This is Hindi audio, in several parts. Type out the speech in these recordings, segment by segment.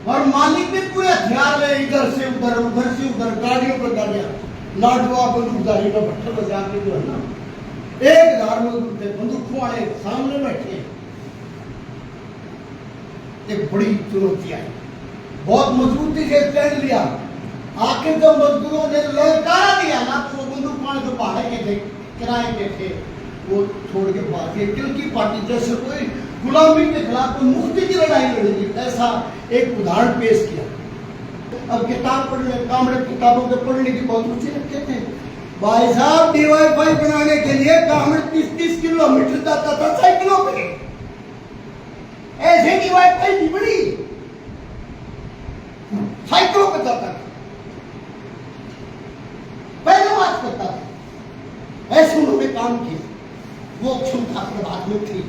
और मालिक भी पूरे हथियार ले, इधर से उधर, उधर से उधर, गाड़ियों पर गाड़ियां, लाडवा बंदूकधारी में भट्टर बजा के जो है ना 1000 लोग थे, बंदूकों वाले सामने बैठे। एक बड़ी चुनौती आई, बहुत मजबूती से स्टैंड लिया। आखिर जब मजदूरों ने ललकारा दिया ना, तो वो बंदूक वाले जो भाड़े के थे, किराए के थे, वो छोड़ के भाग गए। तिलकी पार्टी जैसे कोई गुलामी के खिलाफ कोई मुक्ति की लड़ाई लड़ेगी, ऐसा एक उदाहरण पेश किया। अब किताब पढ़ने, कामड़े किताबों के पढ़ने की बहुत रुचि रखते थे। भाई साहब DYFI बनाने के लिए कामड़ 30-30 किलोमीटर जाता था साइकिलों पे। ऐसे DYFI नहीं बनी, साइकिलों पे जाता था, पहले बात करता था। ऐसे उन्होंने काम किया, वो क्षमता प्रभात में थी।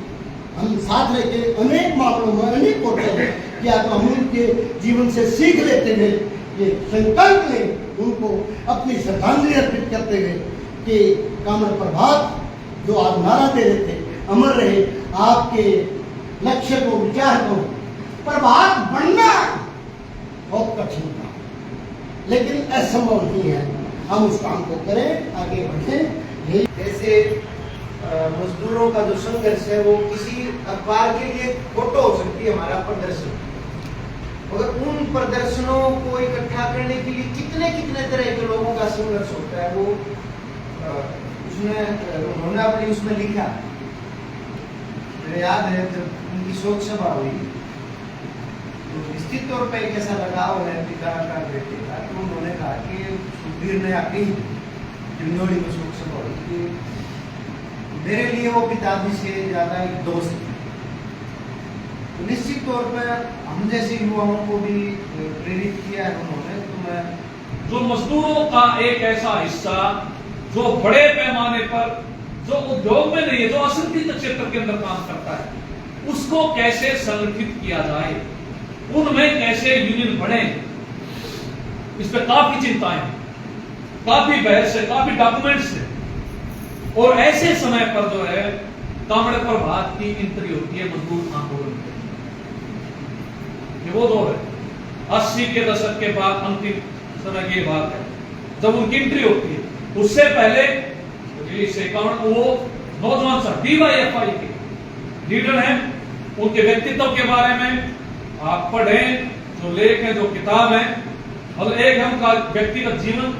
हम साथ रह के अनेक मामलों में, अनेक होते हैं कि आप हम उनके जीवन से सीख लेते हैं, ये संकल्प लें उनको अपनी श्रद्धांजलि अर्पित करते हुए कि कामड़ प्रभात जो आज नारा दे रहे थे, अमर रहे। आपके लक्ष्य को, विचार को प्रभात बनना बहुत कठिन था, लेकिन असंभव नहीं है। हम उस काम को करें, आगे बढ़ें। जैसे मजदूरों का जो संघर्ष है वो किसी अखबार के लिए फोटो हो सकती है, हमारा प्रदर्शन, मगर उन प्रदर्शनों को इकट्ठा करने के लिए कितने कितने तरह के लोगों का संघर्ष होता है, वो उसमें उन्होंने अपनी उसमें लिखा। मुझे याद है जब उनकी शोक सभा हुई तो निश्चित तौर पर एक ऐसा लगाव है पिता का बेटे का, तो उन्होंने कहा कि सुखबीर ने अपनी डिंडोली में शोक सभा हुई कि मेरे लिए वो पिताजी से ज्यादा एक दोस्त है। तो निश्चित तौर पर हम जैसे युवाओं को भी प्रेरित किया है उन्होंने। तो मैं जो मजदूरों का एक ऐसा हिस्सा जो बड़े पैमाने पर, जो उद्योग में नहीं है, जो असंगठित क्षेत्र के अंदर काम करता है, उसको कैसे संगठित किया जाए, उनमें कैसे यूनियन बने, इस पर काफी चिंताएं, काफी बहस है, काफी डॉक्यूमेंट्स है। और ऐसे समय पर जो है कामड़ प्रभात की एंट्री होती है मजदूर आंदोलन में। ये वो दौर है 80 के दशक के बाद, अंतिम समय की बात है जब उनकी एंट्री होती है। उससे पहले वो नौजवान सा DYFI के लीडर हैं, उनके व्यक्तित्व के बारे में आप पढ़ें, जो लेख है, जो किताब है। और एक है उनका व्यक्तिगत जीवन,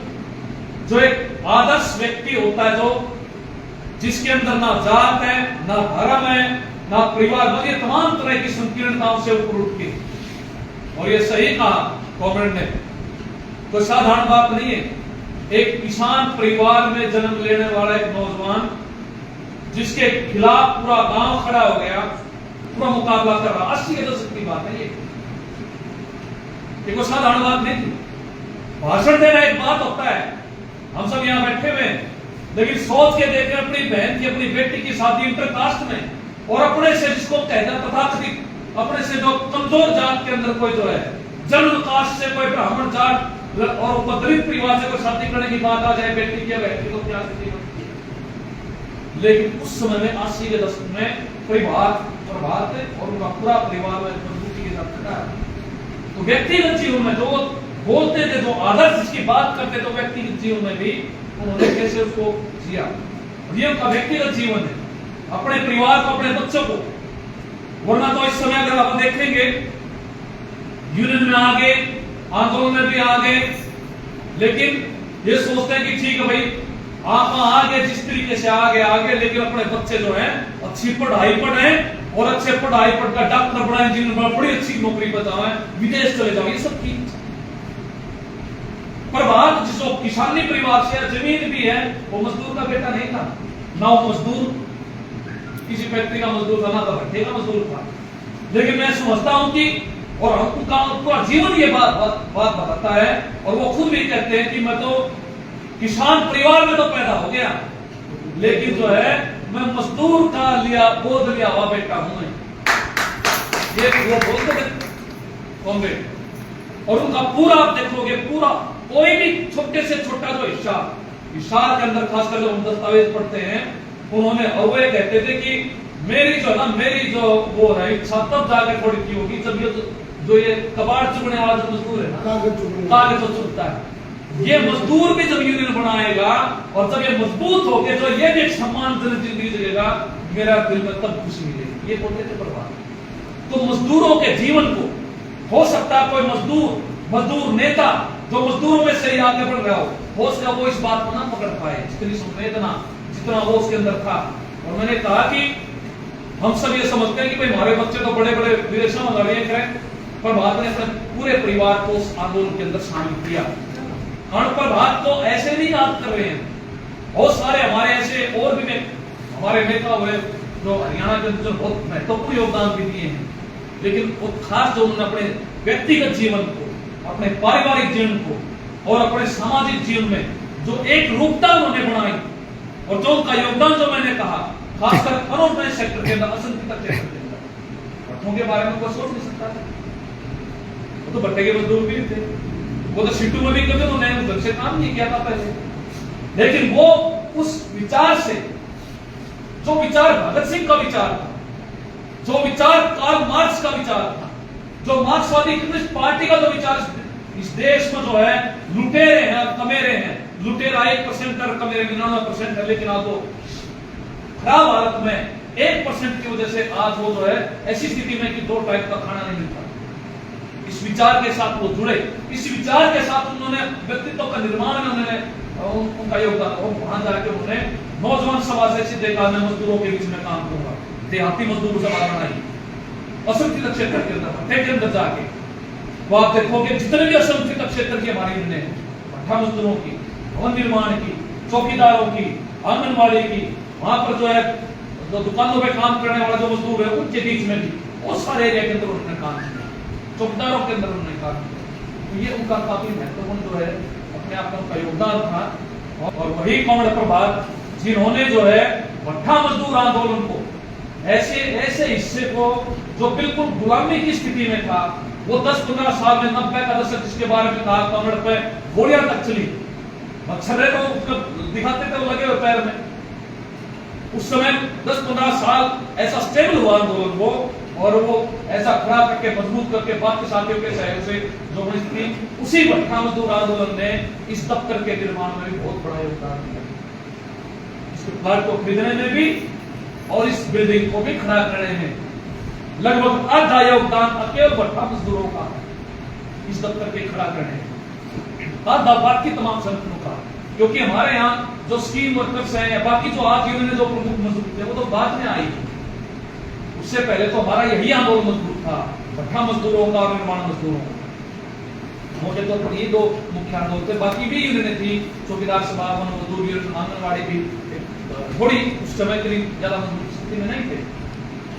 जो एक आदर्श व्यक्ति होता है, जो जिसके अंदर ना जात है, ना धर्म है, ना परिवार, ये तमाम तरह की संकीर्णताओं से ऊपर उठ के। और ये सही कहा कॉमरेड ने, कोई साधारण बात नहीं है। एक किसान परिवार में जन्म लेने वाला एक नौजवान जिसके खिलाफ पूरा गांव खड़ा हो गया, पूरा मुकाबला कर रहा, 80 के दशक की बात है ये कोई साधारण बात नहीं थी। भाषण देना एक बात होता है, हम सब यहाँ बैठे हुए हैं, लेकिन सोच के देखें अपनी बहन की, अपनी बेटी की शादी इंटरकास्ट में, और अपने से जिसको कहते हैं तथाकथित, अपने से जो कमजोर जात के अंदर कोई जो है, जन्म कास्ट से कोई ब्राह्मण जात और उपद्रवित परिवार से कोई शादी करने की बात आ जाए बेटी की, बेटी को क्या स्थिति होती है। लेकिन उस समय में 80 के दशक में प्रभात और उनका पूरा परिवार में मजबूती के साथ खड़ा है। तो व्यक्तिगत जीवन में जो बोलते थे, जो आदर्श जिसकी बात करते, तो व्यक्तिगत जीवन में भी उन्होंने कैसे उसको जिया। ये उनका व्यक्तिगत जीवन है, अपने परिवार को, अपने बच्चों को। वरना तो इस समय अगर आप देखेंगे यूनियन में आगे, आंदोलन में भी आगे, लेकिन ये सोचते हैं कि ठीक है भाई आप आगे जिस तरीके से आगे, लेकिन अपने बच्चे जो हैं अच्छी पढ़ाई पढ़ें और अच्छे पढ़ाई पढ़कर डॉक्टर बनाए, इंजीनियर बड़ी अच्छी नौकरी बताएं, विदेश चले जाओ, ये सब ठीक। प्रभात जिसको किसानी परिवार से जमीन भी है, वो मजदूर का बेटा नहीं था, ना वो मजदूर किसी फैक्ट्री का मजदूर था, ना तो भट्टे का मजदूर था। लेकिन मैं समझता हूं कि और उनका जीवन ये बात बताता है, और वो खुद भी कहते हैं कि मैं तो किसान परिवार में तो पैदा हो गया, लेकिन जो है मैं मजदूर का गोद लिया हुआ बेटा हूं। ये वो बोलते थे कॉमरेड। और उनका पूरा आप देखोगे, पूरा कोई भी छोटे से छोटा जो हिस्सा के अंदर खासकर जो हम दस्तावेज पढ़ते हैं, उन्होंने और वो कहते थे कि मेरी जो वो है इच्छा तब जाके थोड़ी की होगी जब ये जो ये कबाड़ चुगने वाला जो मजदूर है ना, कागज जो चुगता है, ये मजदूर भी जब यूनियन बनाएगा और जब ये मजबूत होके जो ये भी एक सम्मानजनक जिंदगी जिएगा, मेरा दिल में तब खुशी मिलेगी। ये बोलते थे प्रभात। तो मजदूरों के जीवन को, हो सकता है कोई मजदूर नेता जो मजदूरों में से ही आगे बढ़ रहा हो सकता वो इस बात को ना पकड़ पाए, जितनी संवेदना जितना वो उसके अंदर था। और मैंने कहा कि हम सब ये समझते हैं कि भाई हमारे बच्चे तो बड़े बड़े विदेशों में लड़ाई करें, प्रभात ने अपने पूरे परिवार को उस आंदोलन के अंदर शामिल किया। और प्रभात को ऐसे नहीं याद कर रहे हैं, बहुत सारे हमारे ऐसे और भी हमारे नेता हुए जो हरियाणा के अंदर बहुत महत्वपूर्ण योगदान भी दिए हैं, लेकिन वो खास जो उन्होंने अपने व्यक्तिगत जीवन को, अपने पारिवारिक जीवन को और अपने सामाजिक जीवन में जो एक रूपता उन्होंने बनाई और जो उनका योगदान जो मैंने कहा, खासकर अनऑर्गेनाइज्ड सेक्टर के अंदर, असंगठित क्षेत्र के अंदर, भट्टों के बारे में कोई सोच नहीं सकता था। वो तो भट्टे के मजदूर भी थे, वो तो सिट्टू में भी कभी उन्होंने ढंग से काम नहीं किया था पहले, लेकिन वो उस विचार से, जो विचार भगत सिंह का विचार था, जो विचार कार्ल मार्क्स का विचार था, जो मार्क्सवादी कम्युनिस्ट पार्टी का जो विचार इस देश में जो है लुटेरे हैं, कमेरे हैं, लुटेरा 1% और कमेरे 99% है, लेकिन आज वो खराब हालत में 1% की वजह से आज वो जो है ऐसी स्थिति में कि 2 टाइम का खाना नहीं मिलता। इस विचार के साथ वो जुड़े, इस विचार के साथ उन्होंने व्यक्तित्व का निर्माण में उन्होंने उनका योगदान, और वहां जाके उन्होंने नौजवान सभा से ऐसे देखा, मैं मजदूरों के बीच में काम करूंगा, देहाती मजदूर सभा बनाई असंगठित क्षेत्र के अंदर, भट्टे के अंदर जाके तो आप देखोगे जितने भी असंगठित क्षेत्र की हमारी यूनियन है, भट्टा मजदूरों की, भवन निर्माण की, चौकीदारों की, आंगनबाड़ी की, वहां पर जो है जो दुकानों पे काम करने वाला जो मजदूर है उनके बीच में भी बहुत सारे एरिया के अंदर उन्होंने काम किया, चौकीदारों के अंदर उन्होंने काम किया। तो ये उनका काफी महत्वपूर्ण जो है अपने आप में उनका योगदान था। और वही कॉमरेड प्रभात जिन्होंने जो है भट्टा मजदूर आंदोलन को ऐसे हिस्से को जो बिल्कुल गुलामी की स्थिति में था, वो 10-15 साल में 90 का दशक जिसके बारे में कहा, कॉमरेड पे गोलियां तक चली, मच्छर को दिखाते थे वो लगे हुए पैर में। उस समय 10-15 साल ऐसा स्टेबल हुआ आंदोलन वो, और वो ऐसा खड़ा करके मजबूत करके बाकी साथियों के सहयोग से जो बनी थी, उसी भट्टा मजदूर आंदोलन ने इस दफ्तर के निर्माण में भी बहुत बड़ा योगदान दिया, इसके प्लाट को खरीदने में भी और इस बिल्डिंग को भी खड़ा करने में लगभग आधा योगदान अकेले भट्टा मजदूरों का, इस दफ्तर के खड़ा करने में आधा बाकी तमाम संगठनों का। क्योंकि हमारे यहाँ जो स्कीम वर्कर्स हैं या बाकी जो आज यूनियन जो प्रमुख मजदूर थे वो तो बाद में आई, उससे पहले तो हमारा यही आंदोलन मजबूत था, भट्टा मजदूरों का और निर्माण मजदूरों का। मोटे तौर पर ये 2 मुख्य आंदोलन थे, बाकी भी यूनियन थी, चौकीदार सभा, वन मजदूर यूनियन, आंगनबाड़ी भी थोड़ी उस समय के लिए ज्यादा मजबूत स्थिति में नहीं थे,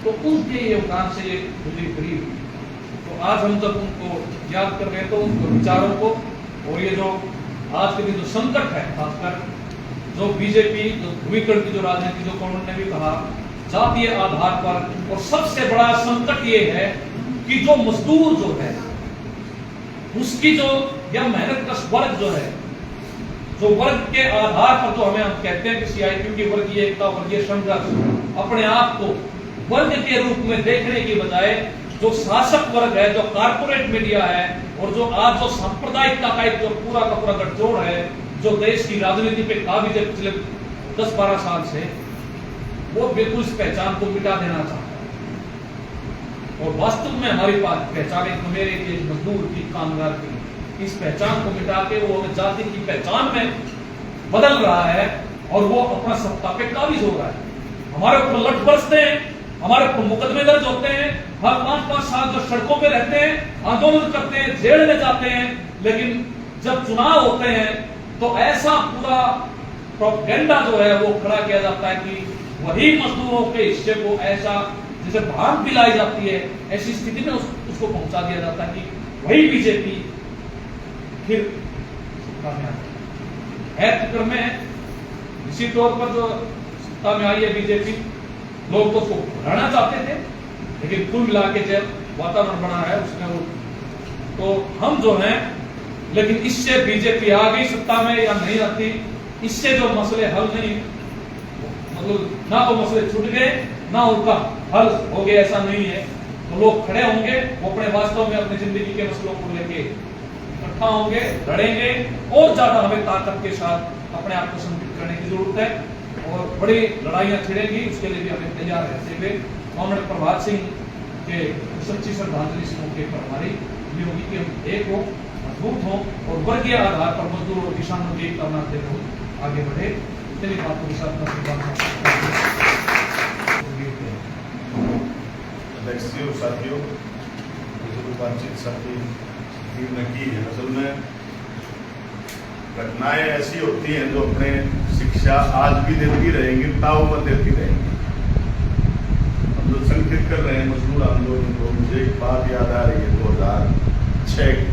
तो उनके योगदान से ये मुझे करीब। तो आज हम जब उनको याद कर रहे हैं तो उनके विचारों को, और ये जो आज के दिन जो संकट है, खासकर जो बीजेपी जो ध्रुवीकरण की जो राजनीति, जो कॉमरेड ने भी कहा, जातीय आधार पर, और सबसे बड़ा संकट ये है कि जो मजदूर जो है उसकी जो या मेहनत का वर्ग जो है, जो वर्ग के आधार पर जो हम कहते हैं कि सीआईपी की वर्गीय एकता, वर्गीय संघर्ष, अपने आप को वर्ग के रूप में देखने की बजाय जो शासक वर्ग है, जो कारपोरेट मीडिया है, और जो आज जो सांप्रदायिकता का एक जो पूरा का पूरा गठजोड़ है, जो देश की राजनीति पे काबिज है पिछले 10-12 साल से, वो बिल्कुल इस पहचान को मिटा देना चाहता है। और वास्तव में हमारी बात पहचान एक मेरे के मजदूर की, कामगार की, इस पहचान को मिटा के वो जाति की पहचान में बदल रहा है, और वो अपना सत्ता पे काबिज हो रहा है। हमारे ऊपर लठ बरसते हैं, हमारे ऊपर मुकदमे दर्ज होते हैं, हर 5-5 साल जो सड़कों पे रहते हैं, आंदोलन करते हैं, जेल में जाते हैं, लेकिन जब चुनाव होते हैं तो ऐसा पूरा प्रोपेगेंडा जो है वो खड़ा किया जाता है कि वही मजदूरों के हिस्से को ऐसा जैसे भांग पिलाई जाती है, ऐसी स्थिति में उसको पहुंचा दिया जाता है कि वही बीजेपी फिर सत्ता में आती है। फिक्र में इसी तौर पर जो सत्ता में आई है बीजेपी, लोग तो उसको बढ़ाना चाहते थे, लेकिन कुल मिला के जब वातावरण बना है उसमें वो, तो हम जो हैं, लेकिन इससे बीजेपी आ गई सत्ता में या नहीं आती, इससे जो मसले हल नहीं, मतलब ना तो मसले छूट गए ना उनका हल हो गया, ऐसा नहीं है। तो लोग खड़े होंगे, वो अपने वास्तव में अपनी जिंदगी के मसलों को लेके इकट्ठा होंगे, लड़ेंगे, और ज्यादा हमें ताकत के साथ अपने आप को संगठित करने की जरूरत है और बड़ी लड़ाइयां छिड़ेंगी। उसके लिए भी हमें तैयार रहते हुए कॉमरेड प्रभात सिंह के सच्ची श्रद्धांजलि इस मौके पर हमारी ये होगी कि हम एक हो, मजबूत हो और वर्गीय आधार पर मजदूरों और किसानों की एकता बनाते हुए आगे बढ़े। इतनी बातों के साथ अध्यक्षीय और साथियों, जो बातचीत साथी ने की है, असल में घटनाएं ऐसी होती हैं जो अपने शिक्षा आज भी देती रहेंगी, ताउम्र देती रहेंगी। हम जो संगठित कर रहे हैं मजदूर आंदोलन को, मुझे एक बात याद आ रही है 2006 की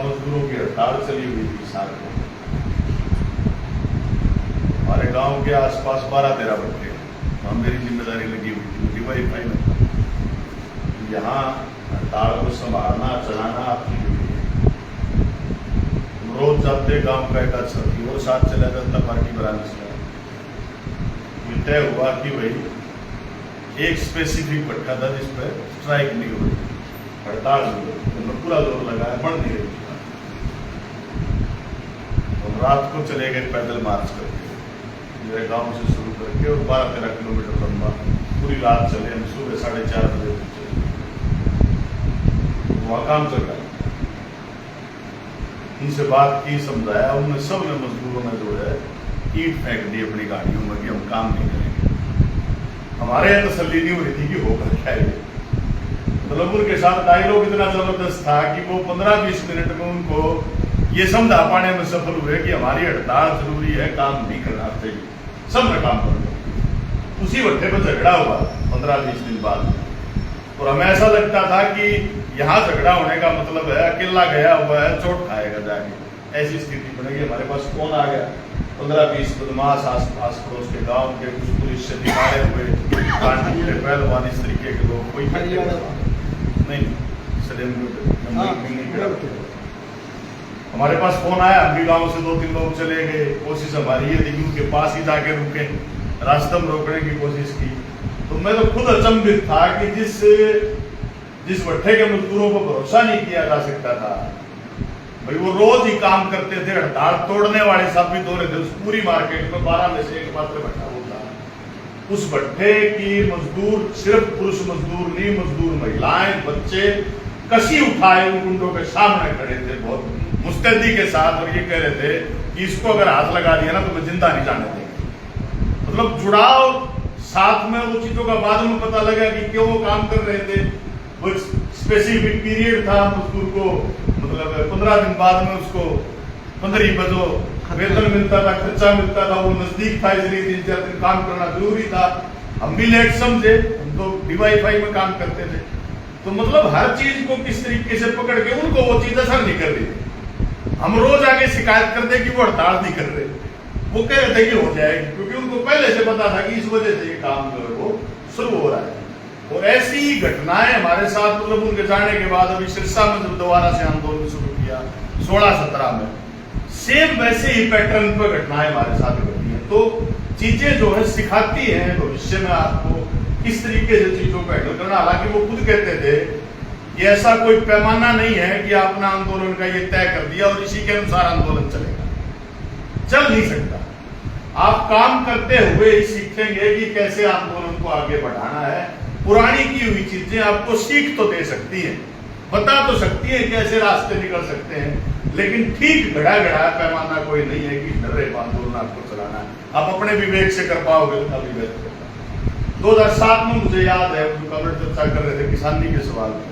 मजदूरों की हड़ताल चली हुई थी साल को। हमारे गांव के आसपास 12-13 भट्टे, वहाँ मेरी जिम्मेदारी लगी हुई थी डिवाई में। यहाँ हड़ताल को संभालना चलाना आपकी ड्यूटी है। रोज जाते गांव का एक साथी और साथ चला जाता पार्टी बनाने से तय हुआ कि भाई एक स्पेसिफिक भट्टा था जिस पर स्ट्राइक नहीं हो रही, हड़ताल नहीं हो रही, तो पूरा जोर लगाया, बढ़ नहीं रही। और रात को चले गए पैदल मार्च करके, मेरे गांव से शुरू करके और 12-13 किलोमीटर लंबा पूरी रात चले। हम सुबह 4:30 बजे तक चले, वहाँ काम चल रहा है। उनसे बात की, समझाया, उन्होंने सब ने मजदूरों में जो है ईट फेंक दी अपनी गाड़ियों में कि हम काम नहीं करेंगे। हमारे यहाँ तसल्ली नहीं हुई थी कि होगा क्या है। मतलब उनके साथ डायलॉग इतना जबरदस्त था कि वो 15-20 मिनट में उनको ये समझा पाने में सफल हुए कि हमारी हड़ताल जरूरी है, काम नहीं करना चाहिए, सब ने काम करना। उसी भट्टे पर झगड़ा हुआ 15-20 दिन बाद, और हमें ऐसा लगता था कि यहाँ झगड़ा होने का मतलब है अकेला गया हुआ है, चोट खाएगा जाके, ऐसी स्थिति बनेगी। हमारे पास कौन आ गया, 15-20 बदमाश आस पड़ोस के गांव के, कुछ पुलिस से निकाले हुए पहलवान, इस तरीके के लोग, कोई नहीं हमारे पास फोन आया। हम भी गांव से 2-3 लोग चले गए, कोशिश हमारी ये थी कि उनके पास ही जाके रुके, रास्ते में रोकने की कोशिश की। तो मैं तो खुद अचंभित था कि जिस भट्टे के मजदूरों को भरोसा नहीं किया जा सकता था, भाई वो रोज ही काम करते थे, हड़ताल तोड़ने वाले साबित हो रहे थे। उस पूरी मार्केट में 12 में से एक मात्र भट्टा होता, उस भट्टे की मजदूर सिर्फ पुरुष मजदूर नहीं, मजदूर महिलाएं, बच्चे कसी उठाए उन गुंडों के सामने खड़े थे बहुत मुस्तैदी के साथ, और ये कह रहे थे कि इसको अगर हाथ लगा दिया ना तो मैं जिंदा नहीं जाने देंगे। मतलब जुड़ाव साथ में, वो चीजों का बाद में पता लगा कि क्यों वो काम कर रहे थे। वो स्पेसिफिक पीरियड था मजदूर को, मतलब 15 दिन बाद में उसको 15 बजो वेतन मिलता था, खर्चा मिलता था, वो नजदीक था, इसलिए 3-4 दिन काम करना जरूरी था। हम भी लेट समझे, हम तो DY में काम करते थे। तो मतलब हर चीज को किस तरीके से पकड़ के उनको वो चीज असर नहीं कर रही थी। हम रोज आगे शिकायत करते कि वो हड़ताल नहीं कर रहे, वो कह रहे थे कि हो जाएगी, क्योंकि उनको पहले से पता था कि इस वजह से ये काम जो है वो शुरू हो रहा है। और ऐसी घटनाएं हमारे साथ, मतलब उनके जाने के बाद अभी सिरसा में जब दोबारा से आंदोलन शुरू किया 16-17 में, सेम वैसे ही पैटर्न पर घटनाएं हमारे साथ घटी हैं। तो चीजें जो है सिखाती हैं भविष्य में आपको किस तरीके से चीजों को हैंडल करना। हालांकि वो खुद कहते थे कि ऐसा कोई पैमाना नहीं है कि आपने आंदोलन का ये तय कर दिया और इसी के अनुसार आंदोलन चलेगा, चल नहीं सकता। आप काम करते हुए ही सीखेंगे कि कैसे आंदोलन को आगे बढ़ाना है। पुरानी की हुई चीजें आपको सीख तो दे सकती हैं, बता तो सकती है कैसे रास्ते निकल सकते हैं, लेकिन ठीक घड़ा पैमाना कोई नहीं है कि डर रहे आंदोलन आपको चलाना है। आप अपने विवेक से कर पाओगे तो अभी बेहतर होगा। 2007 में मुझे याद है, कमेंट चर्चा कर रहे थे किसानी के सवाल पे,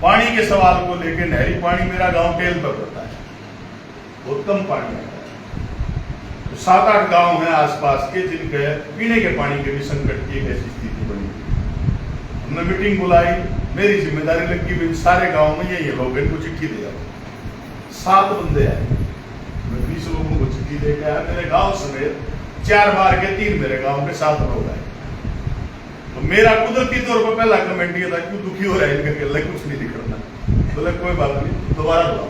पानी के सवाल को लेकर। नहरी पानी मेरा गांव टेल पर पड़ता है, बहुत कम पानी आता है। तो 7-8 गांव हैं आसपास के जिनके पीने के पानी के भी संकट की एक ऐसी स्थिति बनी। हमने मीटिंग बुलाई, मेरी जिम्मेदारी लगी हुई सारे गांव में ये लोग इनको चिट्ठी दे आओ। 7 बंदे आए, मैं 20 लोगों को चिट्ठी दे के आया। मेरे गांव समेत 4 बार के 3 मेरे गांव के 7 लोग आए। तो मेरा कुदरती तौर पर पहला कमेंट ये था, क्यों दुखी हो रहा है इनका, कहला कुछ नहीं दिखना। बोले कोई बात नहीं, दोबारा बुलाओ।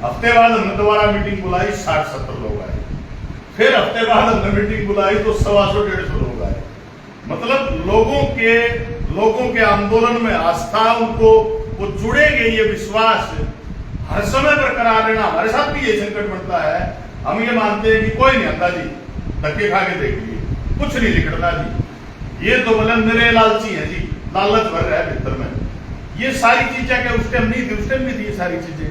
हफ्ते बाद हमने दोबारा मीटिंग बुलाई, 60-70 लोग आए। फिर हफ्ते बाद हमने मीटिंग बुलाई तो 125-150 लोग आए। मतलब लोगों के आंदोलन में आस्था, उनको वो जुड़ेंगे, ये विश्वास हर समय बरकरार रहना। हमारे साथ भी ये संकट बनता है, हम ये मानते हैं कि कोई नहीं आता जी, धक्के खा के देख लिए, कुछ नहीं लिखना जी, ये तो मतलब मेरे लालची है जी, लालच भर रहा है भीतर में। ये सारी चीजें क्या उस टाइम नहीं थी? उस टाइम भी थी ये सारी चीजें,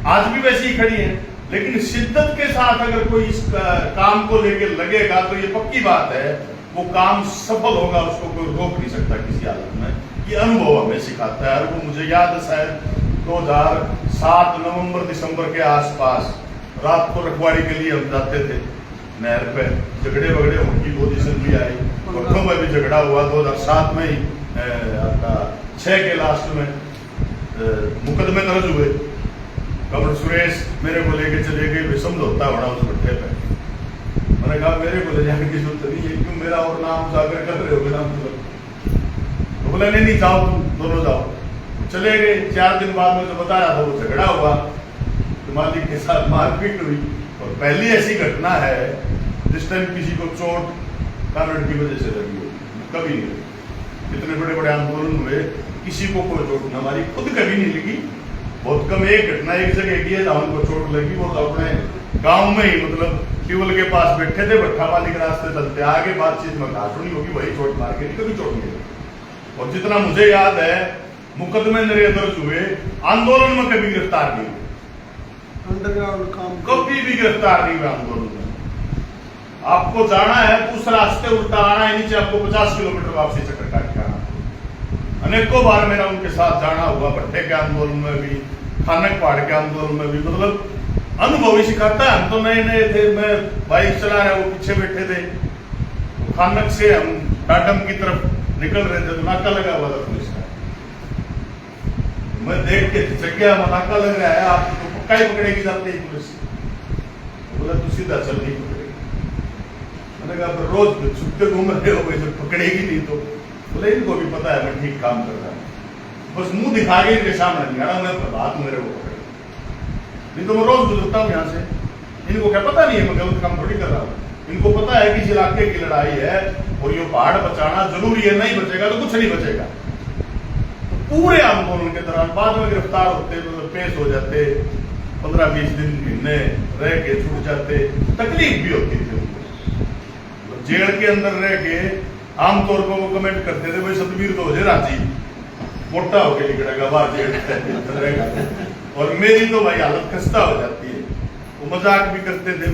आज भी वैसी ही खड़ी है। लेकिन शिद्दत के साथ अगर कोई इस काम को लेके लगेगा तो ये पक्की बात है वो काम सफल होगा, उसको कोई रोक नहीं सकता किसी हालत में। ये अनुभव हमें सिखाता है। और वो मुझे याद है शायद 2007 नवंबर दिसंबर के आसपास रात को रखवाड़ी के लिए हम जाते थे नहर पे, झगड़े वगड़े उनकी पोजीशन भी आई, पट्टों में भी झगड़ा हुआ 2007 में ही। आपका 6 के लास्ट में मुकदमे दर्ज हुए। कमर सुरेश मेरे को लेके चले गए, विषम होता होना उस भट्टे पे। मैंने कहा मेरे को ले जाने की जरूरत नहीं है, क्यों मेरा और नाम उजागर कर रहे हो बिना मतलब। तो बोला नहीं जाओ, तुम दोनों जाओ। चले गए। 4 दिन बाद में जो बताया था वो झगड़ा हुआ, तो मालिक के साथ मारपीट हुई। और पहली ऐसी घटना है जिस टाइम किसी को चोट कानड़ की वजह से लगी हो, कभी नहीं। इतने बड़े बड़े आंदोलन हुए, किसी को कोई चोट न मारी, खुद कभी नहीं लगी। बहुत कम एक घटना एक जगह की है जहां उनको चोट लगी, वो तो अपने गांव में ही मतलब ट्यूबवेल के पास बैठे थे, भट्ठा वाली के रास्ते चलते आगे बातचीत में घाट नहीं होगी, वही चोट मार के कभी चोट नहीं लगी। और जितना मुझे याद है मुकदमे मेरे दर्ज हुए, आंदोलन में कभी गिरफ्तार नहीं हुए, अंडरग्राउंड काम कभी भी गिरफ्तार नहीं हुए आंदोलन में। आपको जाना है तो उस रास्ते उल्टा आना है, नीचे आपको 50 किलोमीटर वापसी चक्कर काट के आना। अनेकों बार मेरा उनके साथ जाना हुआ, भट्टे के आंदोलन में भी, खानक पहाड़ के आंदोलन में भी। मतलब अनुभव ही सिखाता है। हम तो नए नए थे, मैं बाइक चला रहा, वो पीछे बैठे थे। खानक से हम टाटम की तरफ निकल रहे थे तो नाका लगा हुआ था पुलिस का। मैं देख के झिझक गया, नाका लग रहा है, आप तो पक्का ही पकड़ेगी जाते ही पुलिस। बोला तू सीधा चल, नहीं पकड़ेगी। मैंने कहा रोज छुट्टे घूम रहे हो, जब पकड़ेगी नहीं तो। बोले इनको भी पता है मैं ठीक काम कर रहा हूँ, बस मुंह दिखा के इनके सामने नहीं आना, मैं बात मेरे को पकड़े, नहीं तो मैं रोज गुजरता हूँ यहाँ से। इनको क्या पता नहीं है मैं गलत काम थोड़ी कर रहा हूँ। इनको पता है कि इस इलाके की लड़ाई है और ये पहाड़ बचाना जरूरी है, नहीं बचेगा तो कुछ नहीं बचेगा। तो पूरे आंदोलन के दौरान बाद में गिरफ्तार होते, मतलब पेश हो जाते, 15-20 दिन महीने रह के छूट जाते। तकलीफ भी होती थी उनको। जेल के अंदर रह के आमतौर पर वो कमेंट करते थे भाई सतबीर तो हो जाए राजी, मोटा होके निकलेगा बाहर जेल। और मेरी तो भाई हालत खस्ता हो जाती है। वो मजाक भी करते थे।